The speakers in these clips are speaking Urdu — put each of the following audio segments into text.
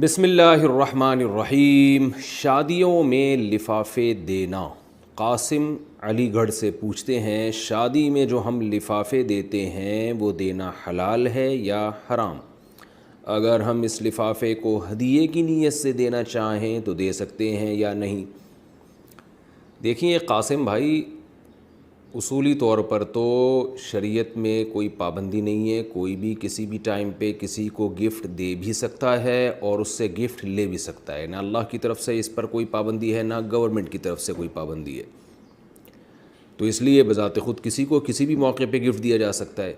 بسم اللہ الرحمن الرحیم۔ شادیوں میں لفافے دینا۔ قاسم علی گڑھ سے پوچھتے ہیں، شادی میں جو ہم لفافے دیتے ہیں وہ دینا حلال ہے یا حرام؟ اگر ہم اس لفافے کو ہدیے کی نیت سے دینا چاہیں تو دے سکتے ہیں یا نہیں؟ دیکھیں قاسم بھائی، اصولی طور پر تو شریعت میں کوئی پابندی نہیں ہے، کوئی بھی کسی بھی ٹائم پہ کسی کو گفٹ دے بھی سکتا ہے اور اس سے گفٹ لے بھی سکتا ہے۔ نہ اللہ کی طرف سے اس پر کوئی پابندی ہے، نہ گورنمنٹ کی طرف سے کوئی پابندی ہے، تو اس لیے بذات خود کسی کو کسی بھی موقع پہ گفٹ دیا جا سکتا ہے۔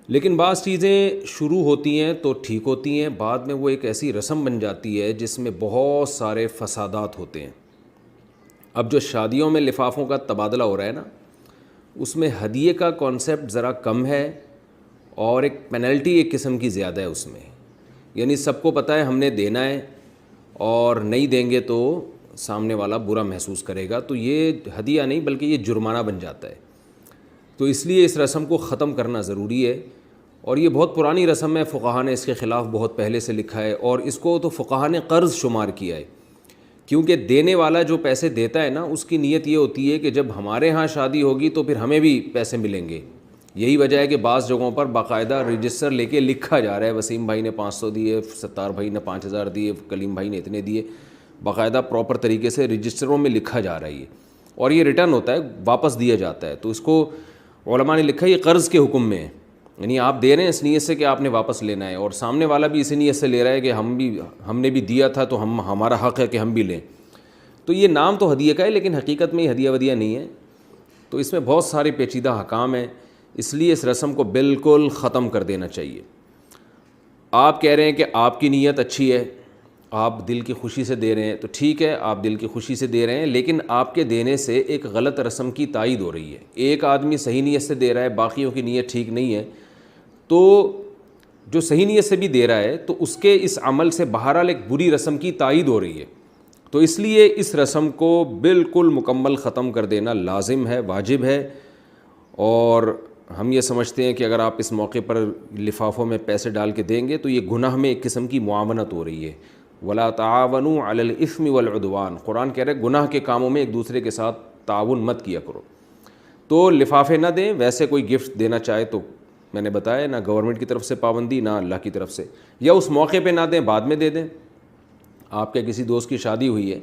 لیکن بعض چیزیں شروع ہوتی ہیں تو ٹھیک ہوتی ہیں، بعد میں وہ ایک ایسی رسم بن جاتی ہے جس میں بہت سارے فسادات ہوتے ہیں۔ اب جو شادیوں میں لفافوں کا تبادلہ ہو رہا ہے نا، اس میں ہدیے کا کانسیپٹ ذرا کم ہے اور ایک پینلٹی ایک قسم کی زیادہ ہے اس میں، یعنی سب کو پتہ ہے ہم نے دینا ہے اور نہیں دیں گے تو سامنے والا برا محسوس کرے گا، تو یہ ہدیہ نہیں بلکہ یہ جرمانہ بن جاتا ہے۔ تو اس لیے اس رسم کو ختم کرنا ضروری ہے، اور یہ بہت پرانی رسم ہے، فقہا نے اس کے خلاف بہت پہلے سے لکھا ہے، اور اس کو تو فقہا نے قرض شمار کیا ہے، کیونکہ دینے والا جو پیسے دیتا ہے نا، اس کی نیت یہ ہوتی ہے کہ جب ہمارے ہاں شادی ہوگی تو پھر ہمیں بھی پیسے ملیں گے۔ یہی وجہ ہے کہ بعض جگہوں پر باقاعدہ رجسٹر لے کے لکھا جا رہا ہے، وسیم بھائی نے 500 دیے، ستار بھائی نے 5000 دیے، کلیم بھائی نے اتنے دیے، باقاعدہ پراپر طریقے سے رجسٹروں میں لکھا جا رہا ہے یہ، اور یہ ریٹرن ہوتا ہے، واپس دیا جاتا ہے۔ تو اس کو علماء نے لکھا ہے یہ قرض کے حکم میں ہے، یعنی آپ دے رہے ہیں اس نیت سے کہ آپ نے واپس لینا ہے، اور سامنے والا بھی اسی نیت سے لے رہا ہے کہ ہم نے بھی دیا تھا تو ہمارا حق ہے کہ ہم بھی لیں۔ تو یہ نام تو ہدیے کا ہے لیکن حقیقت میں یہ ہدیہ ودیہ نہیں ہے، تو اس میں بہت سارے پیچیدہ احکام ہیں، اس لیے اس رسم کو بالکل ختم کر دینا چاہیے۔ آپ کہہ رہے ہیں کہ آپ کی نیت اچھی ہے، آپ دل کی خوشی سے دے رہے ہیں، تو ٹھیک ہے، آپ دل کی خوشی سے دے رہے ہیں، لیکن آپ کے دینے سے ایک غلط رسم کی تائید ہو رہی ہے۔ ایک آدمی صحیح نیت سے دے رہا ہے، باقیوں کی نیت ٹھیک نہیں ہے، تو جو صحیح نیت سے بھی دے رہا ہے تو اس کے اس عمل سے بہرحال ایک بری رسم کی تائید ہو رہی ہے، تو اس لیے اس رسم کو بالکل مکمل ختم کر دینا لازم ہے، واجب ہے۔ اور ہم یہ سمجھتے ہیں کہ اگر آپ اس موقع پر لفافوں میں پیسے ڈال کے دیں گے تو یہ گناہ میں ایک قسم کی معاونت ہو رہی ہے۔ وَلَا تَعَاوَنُوا عَلَى الْإِثْمِ وَالْعُدْوَانِ، قرآن کہہ رہے گناہ کے کاموں میں ایک دوسرے کے ساتھ تعاون مت کیا کرو۔ تو لفافے نہ دیں، ویسے کوئی گفٹ دینا چاہے تو میں نے بتایا نہ گورنمنٹ کی طرف سے پابندی، نہ اللہ کی طرف سے، یا اس موقع پہ نہ دیں، بعد میں دے دیں۔ آپ کے کسی دوست کی شادی ہوئی ہے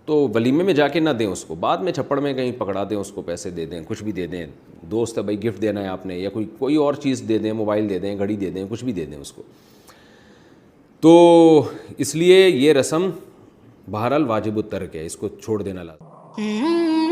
تو ولیمے میں جا کے نہ دیں اس کو، بعد میں چھپڑ میں کہیں پکڑا دیں اس کو، پیسے دے دیں، کچھ بھی دے دیں، دوست ہے بھائی گفٹ دینا ہے آپ نے، یا کوئی اور چیز دے دیں، موبائل دے دیں، گھڑی دے دیں، کچھ بھی دے دیں اس کو۔ تو اس لیے یہ رسم بہرحال واجب الترک ہے، اس کو چھوڑ دینا لازم۔